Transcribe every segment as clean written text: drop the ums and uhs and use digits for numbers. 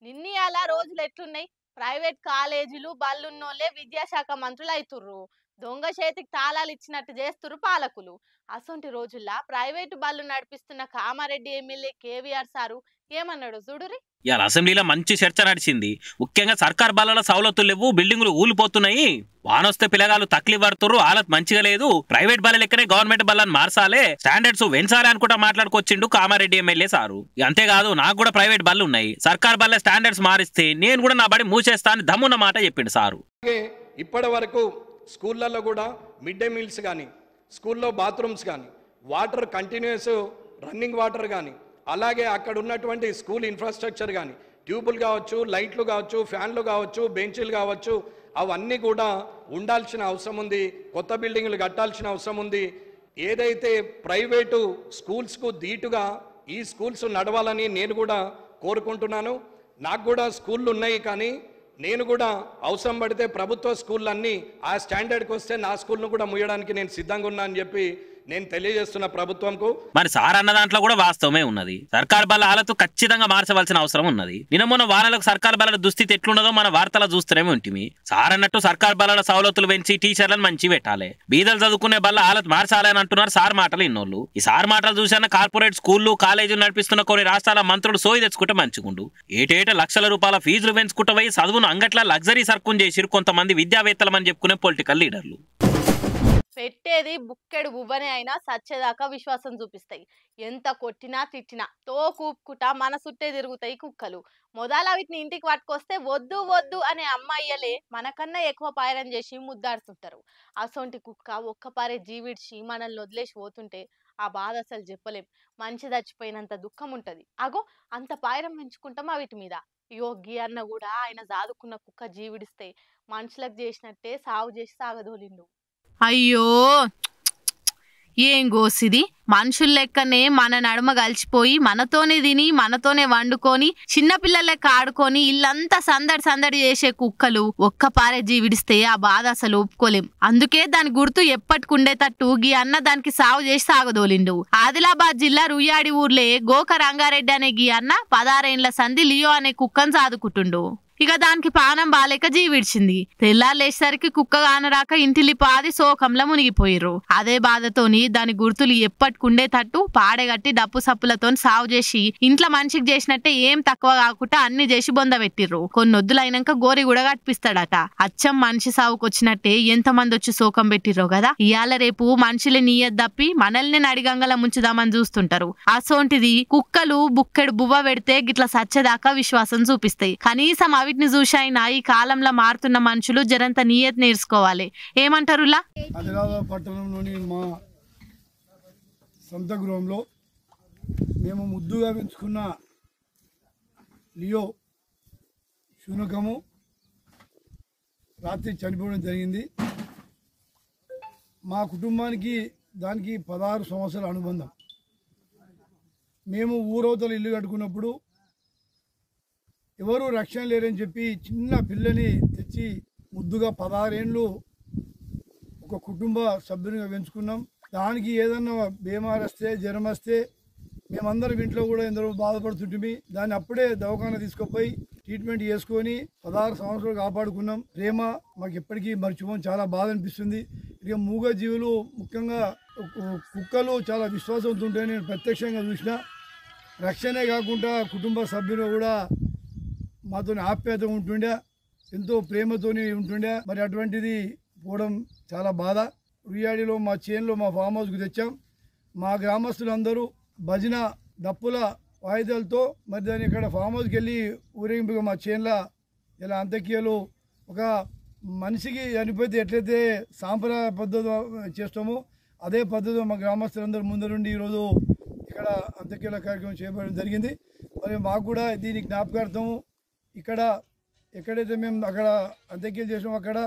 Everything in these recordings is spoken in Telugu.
నిన్నీయాల రోజులు ఎట్లున్నాయి? ప్రైవేట్ కాలేజీలు బళ్ళున్నోళ్ళే విద్యాశాఖ మంత్రులు అయితుర్రు. దొంగ చేతికి తాళాలు ఇచ్చినట్టు చేస్తుర్రు పాలకులు. అసొంటి రోజుల్లా ప్రైవేటు బళ్ళు నడిపిస్తున్న కామారెడ్డి ఎమ్మెల్యే కేవీఆర్ సారు ఏమన్నాడు చూడురి. ఇవాళ అసెంబ్లీలో మంచి చర్చ నడిచింది. ముఖ్యంగా సర్కార్ బల్ల సౌలతులు లేవు, బిల్డింగులు ఊలిపోతున్నాయి, వానొస్తే పిల్లగాలు తక్లీఫ్ పడుతుర్రు, హాలత్ మంచిగా లేదు, ప్రైవేట్ బల్ల లెక్కనే గవర్నమెంట్ బల్లని మార్చాలే, స్టాండర్డ్స్ పెంచాలి అనుకుంటా మాట్లాడుకొచ్చిండు కామారెడ్డి ఎమ్మెల్యే సారు. అంతేకాదు నాకు కూడా ప్రైవేట్ బళ్ళు ఉన్నాయి, సర్కార్ బల్ల స్టాండర్డ్స్ మారిస్తే నేను కూడా నా బడి మూసేస్తా అని దమ్మున్న మాట చెప్పిండు సారు. ఇప్పటి వరకు స్కూళ్ళల్లో కూడా మిడ్ డే మీల్స్ కానీ, స్కూల్లో బాత్రూమ్స్ కానీ, వాటర్ కంటిన్యూస్ రన్నింగ్ వాటర్ కానీ, అలాగే అక్కడ ఉన్నటువంటి స్కూల్ ఇన్ఫ్రాస్ట్రక్చర్ కానీ, ట్యూబులు కావచ్చు, లైట్లు కావచ్చు, ఫ్యాన్లు కావచ్చు, బెంచీలు కావచ్చు, అవన్నీ కూడా ఉండాల్సిన అవసరం ఉంది. కొత్త బిల్డింగ్లు కట్టాల్సిన అవసరం ఉంది. ఏదైతే ప్రైవేటు స్కూల్స్కు ధీటుగా ఈ స్కూల్స్ నడవాలని నేను కూడా కోరుకుంటున్నాను. నాకు కూడా స్కూళ్ళు ఉన్నాయి, కానీ నేను కూడా అవసరం పడితే ప్రభుత్వ స్కూళ్ళన్నీ ఆ స్టాండర్డ్కి వస్తే నా స్కూల్ను కూడా ముయ్యడానికి నేను సిద్ధంగా ఉన్నా అని చెప్పి నేను తెలియజేస్తున్న ప్రభుత్వంకు. మరి సార్ అన్న దాంట్లో కూడా వాస్తవమే ఉన్నది. సర్కార్ బల్ల హాలతు ఖచ్చితంగా మార్చవలసిన అవసరం ఉన్నది. నిన్న మొన్న వారాలకు సర్కార్ బల్ల దుస్థితి ఎట్లున్నదో మన వార్తలు చూస్తూనే ఉంటుంది. సార్ అన్నట్టు సర్కార్ బల్ల సౌలతులు పెంచి టీచర్లను మంచి పెట్టాలి, బీదలు చదువుకునే బల్ల హాలత్ మార్చాలి అని అంటున్నారు సార్ మాటలు ఇన్నోళ్ళు. ఈ సార్ మాటలు చూసిన కార్పొరేట్ స్కూళ్లు కాలేజీలు నడిపిస్తున్న కొన్ని రాష్ట్రాల మంత్రులు సోయి తెచ్చుకుంటే మంచిగుండు. ఏటేట లక్షల రూపాయల ఫీజులు పెంచుకుంటూ పోయి చదువును అంగట్ల లగ్జరీ సర్కుని చేసిరు కొంతమంది విద్యావేత్తలమని చెప్పుకునే పొలిటికల్ లీడర్లు. పెట్టేది బుక్కెడు బువ్వనే అయినా సచ్చేదాకా విశ్వాసం చూపిస్తాయి. ఎంత కొట్టినా తిట్టినా కూపుకుటా మన చుట్టే తిరుగుతాయి కుక్కలు. మొదల వీటిని ఇంటికి పట్టుకొస్తే వద్దు వద్దు అనే అమ్మాయిలే మనకన్నా ఎక్కువ పాయరం చేసి ముద్దాడుతుంటారు. అసొంటి కుక్క ఒక్కపారే జీవిడ్చి మనల్ని వదిలేసి పోతుంటే ఆ బాధ అసలు చెప్పలేం. మంచి చచ్చిపోయినంత దుఃఖం ఉంటది. అగో అంత పాయరం పెంచుకుంటాం ఆ వీటి మీద. యోగి అన్న కూడా ఆయన సాదుకున్న కుక్క జీవిడిస్తే మనుషులకు చేసినట్టే సాగు చేసి సాగదోలిండు. అయ్యో ఏం గోసిది, మనుషుల లెక్కనే మన నడుమ కలిసిపోయి మనతోనే తిని మనతోనే వండుకొని చిన్నపిల్లల లెక్క ఆడుకొని ఇల్లంతా సందడి సందడి చేసే కుక్కలు ఒక్క పారే జీవిడిస్తే ఆ బాధ అసలు ఒప్పుకోలేం. అందుకే దాని గుర్తు ఎప్పటికుండేటట్టు గీ అన్న దానికి సాగు చేసి సాగదోలిండు. ఆదిలాబాద్ జిల్లా రుయ్యాడి ఊర్లే గోక రంగారెడ్డి అనే గీ అన్న 16 ఏండ్ల సంధి లియో అనే కుక్కను సాదుకుంటుండు. ఇక దానికి పానం బాలేక జీవిడ్చింది. తెల్లాలేసరికి కుక్క కానరాక ఇంటిలి పాది శోకంలో మునిగిపోయిర్రు. అదే బాధతోని దాని గుర్తులు ఎప్పటికుండేటట్టు పాడగట్టి డప్పు సప్పులతో సాగు చేసి ఇంట్లో మనిషికి చేసినట్టే ఏం తక్కువ కాకుండా అన్ని చేసి బొంద పెట్టిర్రు. కొన్నొద్దులైనాక గోరి కూడా కట్టిపిస్తాడట. అచ్చం మనిషి సాగుకొచ్చినట్టే ఎంతమంది వచ్చి శోకం పెట్టిర్రో కదా. ఇయాల రేపు మనుషులే నీయద్ తప్పి మనల్ని నడిగంగల ముంచుదామని చూస్తుంటారు. అసోంటిది కుక్కలు బుక్కెడు బువ్వ పెడితే గిట్ల సచ్చేదాకా విశ్వాసం చూపిస్తాయి. కనీసం వీటిని చూసైనా ఈ కాలంలో మారుతున్న మనుషులు జరంత నియత్ నేర్చుకోవాలి. ఏమంటారులా? ఆదిలాబాద్ పట్టణంలోని మా సొంత గృహంలో మేము ముద్దుగా పెంచుకున్న లియో శునకము రాత్రి చనిపోవడం జరిగింది. మా కుటుంబానికి దానికి 16 సంవత్సరాల అనుబంధం. మేము ఊరవతల ఇల్లు కట్టుకున్నప్పుడు ఎవరు రక్షణ లేరని చెప్పి చిన్న పిల్లని తెచ్చి ముద్దుగా 16 ఏండ్లు ఒక కుటుంబ సభ్యునిగా పెంచుకున్నాం. దానికి ఏదన్నా బీమార్ వస్తే జ్వరం వస్తే మేమందరం ఇంట్లో కూడా ఎందరో బాధపడుతుంటే దాన్ని అప్పుడే దవాఖాన తీసుకుపోయి ట్రీట్మెంట్ చేసుకొని 16 సంవత్సరాలు కాపాడుకున్నాం. ప్రేమ మాకు ఎప్పటికీ మర్చిపోం. చాలా బాధ అనిపిస్తుంది. ఇక మూగ జీవులు ముఖ్యంగా కుక్కలు చాలా విశ్వాసంతో ఉంటాయని నేను ప్రత్యక్షంగా చూసిన. రక్షణే కాకుండా కుటుంబ సభ్యులు కూడా మాతో ఆప్యాయత ఉంటుండే, ఎంతో ప్రేమతోని ఉంటుండే. మరి అటువంటిది పోవడం చాలా బాధ. రుయ్యాడిలో మా చేనులో మా ఫామ్ హౌస్కి తెచ్చాం. మా గ్రామస్తులందరూ భజన డప్పుల వాయిదాలతో మరి దాన్ని ఇక్కడ ఫామ్ హౌస్కి వెళ్ళి ఊరేగింపుగా మా చేనుల ఇలా అంత్యక్రియలు ఒక మనిషికి చనిపోతే ఎట్లయితే సాంప్రదాయ పద్ధతి చేస్తామో అదే పద్ధతిలో మా గ్రామస్తులందరూ ముందరుండి ఈరోజు ఇక్కడ అంత్యక్రియల కార్యక్రమం చేపట్టడం జరిగింది. మరి మాకు కూడా దీని జ్ఞాపకార్థము ఇక్కడ ఎక్కడైతే మేము అక్కడ అంత్యక్రియలు చేసామో అక్కడ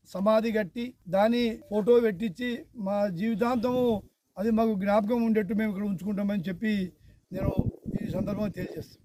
సమాధి కట్టి దాని ఫోటో పెట్టించి మా జీవితాంతము అది మాకు జ్ఞాపకం ఉండేట్టు మేము ఇక్కడ ఉంచుకుంటామని చెప్పి నేను ఈ సందర్భంగా తెలియజేస్తాను.